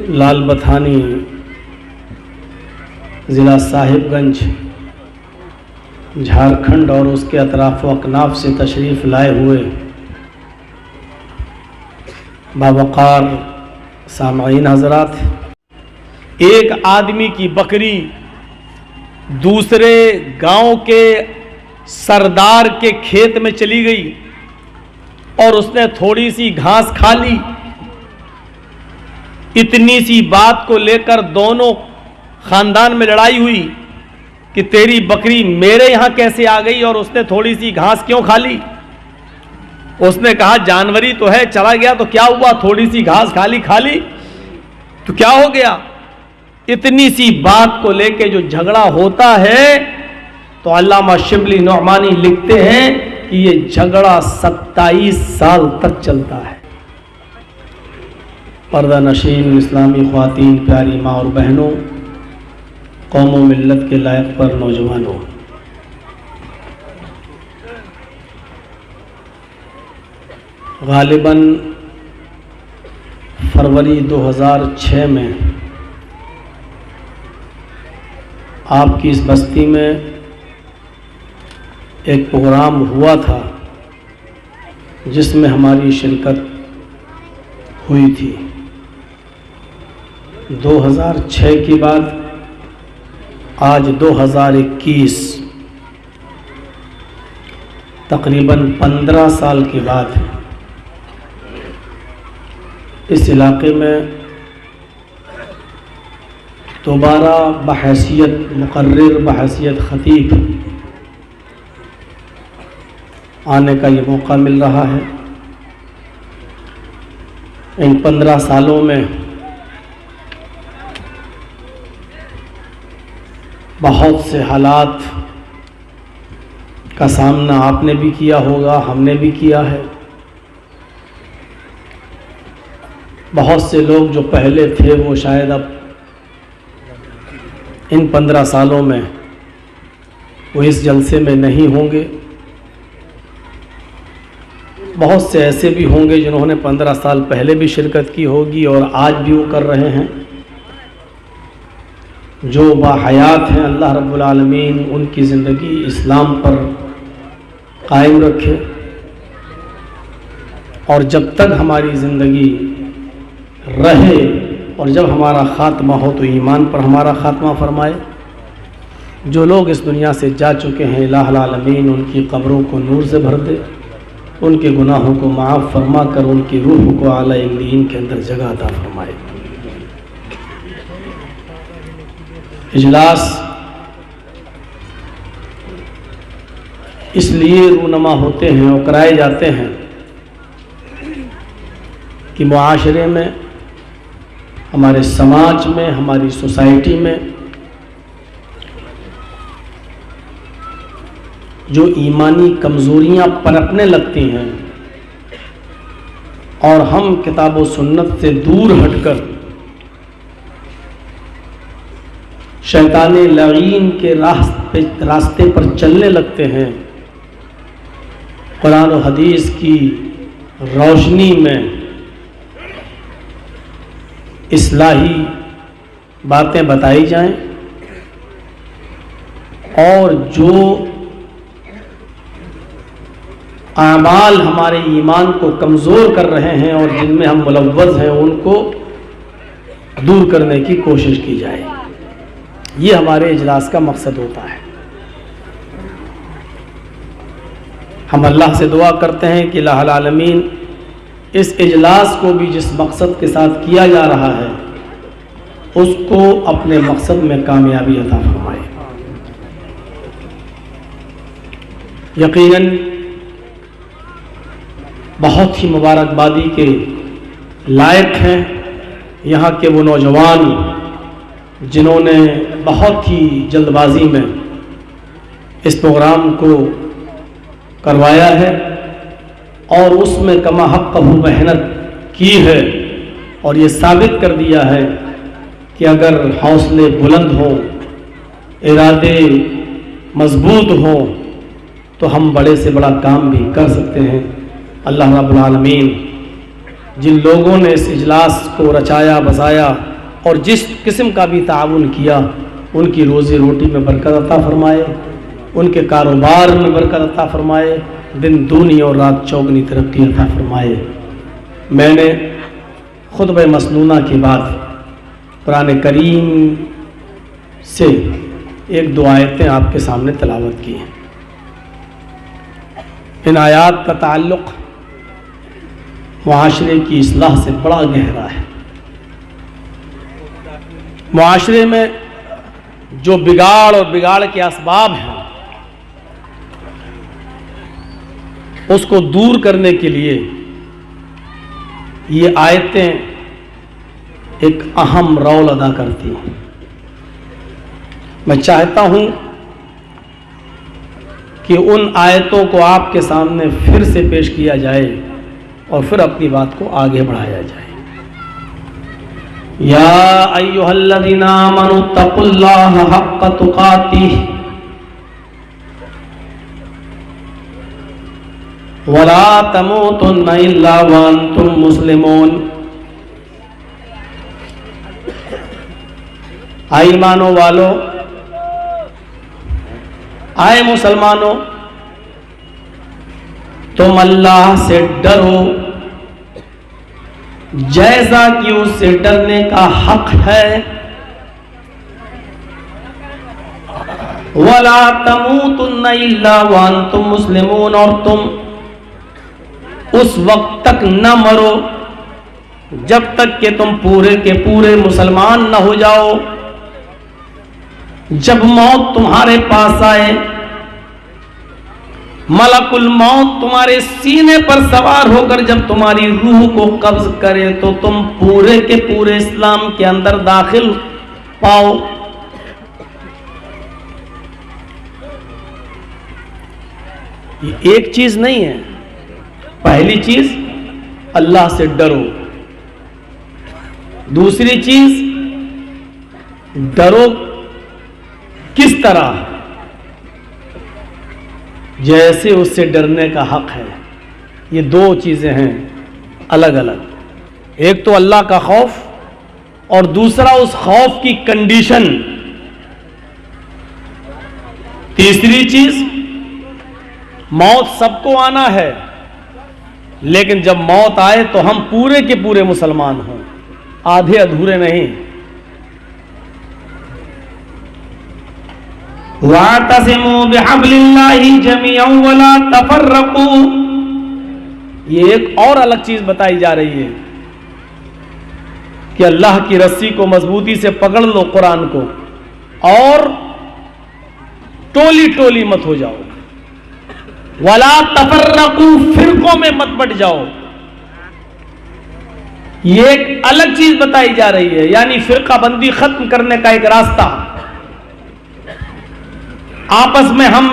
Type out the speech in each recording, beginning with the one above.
لال بتھانی ضلع صاحب گنج جھارکھنڈ اور اس کے اطراف و اکناف سے تشریف لائے ہوئے باوقار سامعین حضرات، ایک آدمی کی بکری دوسرے گاؤں کے سردار کے کھیت میں چلی گئی اور اس نے تھوڑی سی گھاس کھا لی۔ اتنی سی بات کو لے کر دونوں خاندان میں لڑائی ہوئی کہ تیری بکری میرے یہاں کیسے آ گئی اور اس نے تھوڑی سی گھاس کیوں کھا لی؟ اس نے کہا جانوری تو ہے، چلا گیا تو کیا ہوا، تھوڑی سی گھاس کھا لی تو کیا ہو گیا؟ اتنی سی بات کو لے کے جو جھگڑا ہوتا ہے تو علامہ شبلی نعمانی لکھتے ہیں کہ یہ جھگڑا 27 سال تک چلتا ہے۔ پردہ نشین اسلامی خواتین، پیاری ماں اور بہنوں، قوم و ملت کے لائق پر نوجوانوں، غالباً فروری 2006 میں آپ کی اس بستی میں ایک پروگرام ہوا تھا جس میں ہماری شرکت ہوئی تھی۔ 2006 کے بعد آج 2021 تقریباً 15 سال کے بعد اس علاقے میں دوبارہ بحیثیت مقرر، بحیثیت خطیب آنے کا یہ موقع مل رہا ہے۔ ان 15 سالوں میں بہت سے حالات کا سامنا آپ نے بھی کیا ہوگا، ہم نے بھی کیا ہے۔ بہت سے لوگ جو پہلے تھے وہ شاید اب ان 15 سالوں میں وہ اس جلسے میں نہیں ہوں گے۔ بہت سے ایسے بھی ہوں گے جنہوں نے 15 سال پہلے بھی شرکت کی ہوگی اور آج بھی وہ کر رہے ہیں۔ جو باحیات ہیں، اللہ رب العالمین ان کی زندگی اسلام پر قائم رکھے، اور جب تک ہماری زندگی رہے اور جب ہمارا خاتمہ ہو تو ایمان پر ہمارا خاتمہ فرمائے۔ جو لوگ اس دنیا سے جا چکے ہیں، الہ العالمین ان کی قبروں کو نور سے بھر دے، ان کے گناہوں کو معاف فرما کر ان کی روح کو اعلیٰ علیین کے اندر جگہ عطا فرمائے۔ اجلاس اس لیے رونما ہوتے ہیں اور کرائے جاتے ہیں کہ معاشرے میں، ہمارے سماج میں، ہماری سوسائٹی میں جو ایمانی کمزوریاں پنپنے لگتی ہیں اور ہم کتاب و سنت سے دور ہٹ کر شیطان لعین کے راستے پر چلنے لگتے ہیں، قرآن و حدیث کی روشنی میں اصلاحی باتیں بتائی جائیں، اور جو اعمال ہمارے ایمان کو کمزور کر رہے ہیں اور جن میں ہم ملوث ہیں ان کو دور کرنے کی کوشش کی جائے۔ یہ ہمارے اجلاس کا مقصد ہوتا ہے۔ ہم اللہ سے دعا کرتے ہیں کہ الہ العالمین اس اجلاس کو بھی جس مقصد کے ساتھ کیا جا رہا ہے اس کو اپنے مقصد میں کامیابی عطا فرمائے۔ یقیناً بہت ہی مبارکبادی کے لائق ہیں یہاں کے وہ نوجوان جنہوں نے بہت ہی جلد بازی میں اس پروگرام کو کروایا ہے اور اس میں کما حق محنت کی ہے، اور یہ ثابت کر دیا ہے کہ اگر حوصلے بلند ہوں، ارادے مضبوط ہوں تو ہم بڑے سے بڑا کام بھی کر سکتے ہیں۔ اللہ رب العالمین جن لوگوں نے اس اجلاس کو رچایا بسایا اور جس قسم کا بھی تعاون کیا ان کی روزی روٹی میں برکت عطا فرمائے، ان کے کاروبار میں برکت عطا فرمائے، دن دونی اور رات چوگنی ترقی عطا فرمائے۔ میں نے خطبہ مسنونہ کے بعد قرآن کریم سے ایک دو آیتیں آپ کے سامنے تلاوت کی ہیں۔ ان آیات کا تعلق معاشرے کی اصلاح سے بڑا گہرا ہے۔ معاشرے میں جو بگاڑ اور بگاڑ کے اسباب ہیں اس کو دور کرنے کے لیے یہ آیتیں ایک اہم رول ادا کرتی ہیں۔ میں چاہتا ہوں کہ ان آیتوں کو آپ کے سامنے پھر سے پیش کیا جائے اور پھر اپنی بات کو آگے بڑھایا جائے۔ یا ایھا الذین آمنوا اتقوا اللہ حق تقاتہ ولا تموتن الا وانتم مسلمون۔ آئے ایمانوں والو، آئے مسلمانوں، تم اللہ سے ڈرو جیسا کہ اس سے ڈرنے کا حق ہے۔ وَلَا تَمُوتُنَّ إِلَّا وَأَنْتُمْ مُسْلِمُونَ، اور تم اس وقت تک نہ مرو جب تک کہ تم پورے کے پورے مسلمان نہ ہو جاؤ۔ جب موت تمہارے پاس آئے، ملک الموت تمہارے سینے پر سوار ہو کر جب تمہاری روح کو قبض کرے تو تم پورے کے پورے اسلام کے اندر داخل پاؤ۔ یہ ایک چیز نہیں ہے۔ پہلی چیز اللہ سے ڈرو، دوسری چیز ڈرو کس طرح؟ جیسے اس سے ڈرنے کا حق ہے۔ یہ دو چیزیں ہیں الگ الگ، ایک تو اللہ کا خوف اور دوسرا اس خوف کی کنڈیشن۔ تیسری چیز موت سب کو آنا ہے، لیکن جب موت آئے تو ہم پورے کے پورے مسلمان ہوں، آدھے ادھورے نہیں۔ وَاعْتَصِمُوا بِحَبْلِ اللَّهِ جَمِيعًا وَلَا تَفَرَّقُوا، یہ ایک اور الگ چیز بتائی جا رہی ہے کہ اللہ کی رسی کو مضبوطی سے پکڑ لو، قرآن کو، اور ٹولی ٹولی مت ہو جاؤ۔ وَلَا تَفَرَّقُوا، فرقوں میں مت بٹ جاؤ۔ یہ ایک الگ چیز بتائی جا رہی ہے، یعنی فرقہ بندی ختم کرنے کا ایک راستہ۔ آپس میں ہم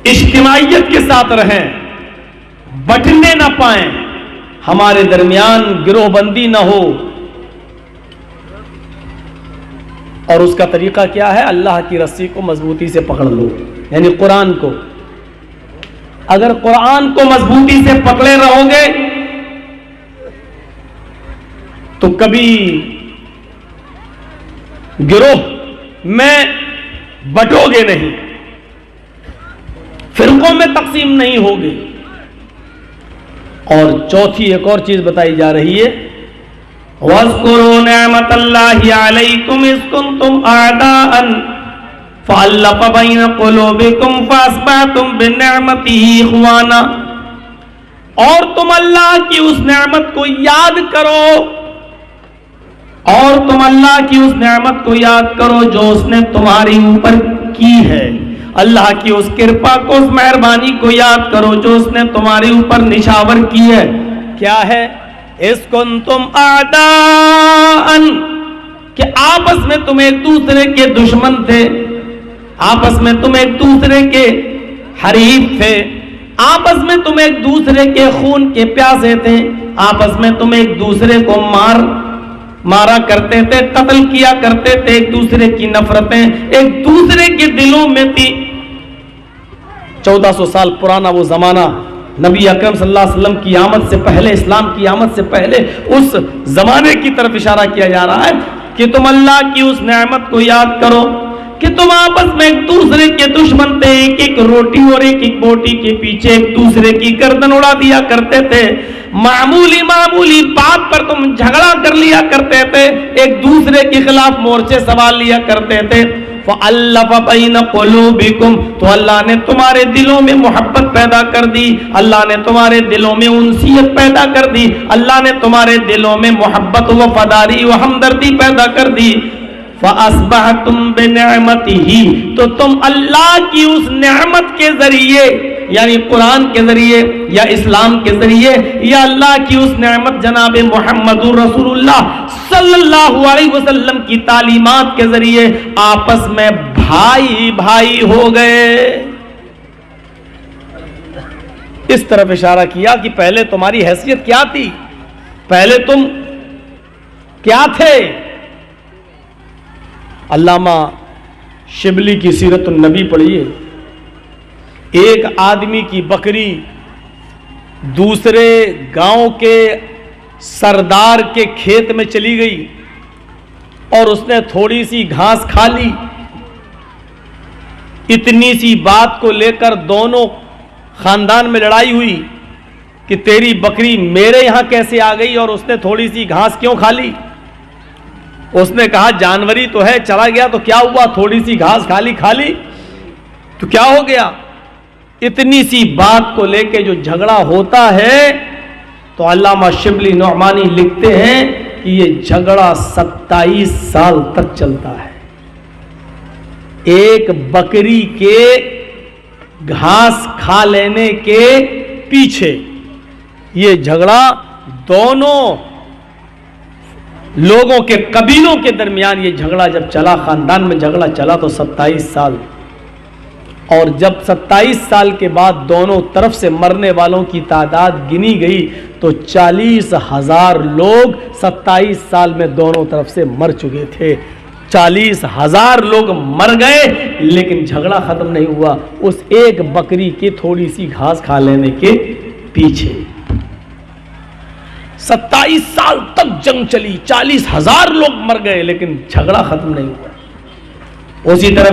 اجتماعیت کے ساتھ رہیں، بٹنے نہ پائیں، ہمارے درمیان گروہ بندی نہ ہو۔ اور اس کا طریقہ کیا ہے؟ اللہ کی رسی کو مضبوطی سے پکڑ لو، یعنی قرآن کو۔ اگر قرآن کو مضبوطی سے پکڑے رہو گے تو کبھی گروہ میں بٹو گے نہیں، فرقوں میں تقسیم نہیں ہوگے۔ اور چوتھی ایک اور چیز بتائی جا رہی ہے، وَاذْكُرُوا نِعْمَةَ اللَّهِ عَلَيْكُمْ إِذْ كُنْتُمْ أَعْدَاءً فَأَلَّفَ بَيْنَ قُلُوبِكُمْ فَأَصْبَحْتُمْ بِنِعْمَتِهِ إِخْوَانًا، اور تم اللہ کی اس نعمت کو یاد کرو، اور تم اللہ کی اس نعمت کو یاد کرو جو اس نے تمہاری اوپر کی ہے۔ اللہ کی اس کرپا کو، اس مہربانی کو یاد کرو جو اس نے تمہارے اوپر نشاور کی ہے۔ کیا ہے؟ اِذْ كُنْتُمْ أَعْدَاءً، کہ آپس میں تم ایک دوسرے کے دشمن تھے، آپس میں تم ایک دوسرے کے حریف تھے، آپس میں تم ایک دوسرے کے خون کے پیاسے تھے، آپس میں تم ایک دوسرے کو مارا کرتے تھے، قتل کیا کرتے تھے، ایک دوسرے کی نفرتیں ایک دوسرے کے دلوں میں تھی۔ 1400 سال پرانا وہ زمانہ نبی اکرم صلی اللہ علیہ وسلم کی آمد سے پہلے، اسلام کی آمد سے پہلے اس زمانے کی طرف اشارہ کیا جا رہا ہے کہ تم اللہ کی اس نعمت کو یاد کرو کہ تم آپس میں ایک دوسرے کے دشمن تھے، ایک ایک روٹی اور ایک ایک بوٹی کے پیچھے ایک دوسرے کی گردن اڑا دیا کرتے تھے، معمولی بات پر تم جھگڑا کر لیا کرتے تھے، ایک دوسرے کے خلاف مورچے سنبھال لیا کرتے تھے۔ فَأَلَّفَ بَيْنَ قُلُوبِكُمْ، تو اللہ نے تمہارے دلوں میں محبت پیدا کر دی، اللہ نے تمہارے دلوں میں انسیت پیدا کر دی، اللہ نے تمہارے دلوں میں محبت و وفاداری و ہمدردی پیدا کر دی۔ فَأَصْبَحْتُمْ بِنِعْمَتِهِ، تو تم اللہ کی اس نعمت کے ذریعے، یعنی قرآن کے ذریعے یا اسلام کے ذریعے یا اللہ کی اس نعمت جناب محمد رسول اللہ صلی اللہ علیہ وسلم کی تعلیمات کے ذریعے آپس میں بھائی بھائی ہو گئے۔ اس طرف اشارہ کیا کہ پہلے تمہاری حیثیت کیا تھی، پہلے تم کیا تھے۔ علامہ شبلی کی سیرت النبی پڑھیے، ایک آدمی کی بکری دوسرے گاؤں کے سردار کے کھیت میں چلی گئی اور اس نے تھوڑی سی گھاس کھا لی، اتنی سی بات کو لے کر دونوں خاندان میں لڑائی ہوئی کہ تیری بکری میرے یہاں کیسے آ گئی اور اس نے تھوڑی سی گھاس کیوں کھا لی۔ اس نے کہا جانوری تو ہے، چلا گیا تو کیا ہوا، تھوڑی سی گھاس کھا لی تو کیا ہو گیا۔ اتنی سی بات کو لے کے جو جھگڑا ہوتا ہے تو علامہ شبلی نعمانی لکھتے ہیں کہ یہ جھگڑا 27 سال تک چلتا ہے۔ ایک بکری کے گھاس کھا لینے کے پیچھے یہ جھگڑا دونوں لوگوں کے قبیلوں کے درمیان یہ جھگڑا جب چلا، خاندان میں جھگڑا چلا تو 27 سال، اور جب 27 سال کے بعد دونوں طرف سے مرنے والوں کی تعداد گنی گئی تو 40,000 لوگ 27 سال میں دونوں طرف سے مر چکے تھے۔ 40,000 لوگ مر گئے لیکن جھگڑا ختم نہیں ہوا اس ایک بکری کی تھوڑی سی گھاس کھا لینے کے پیچھے۔ 27 سال تک جنگ چلی، 40,000 لوگ مر گئے لیکن جھگڑا ختم نہیں ہوا۔ اسی طرح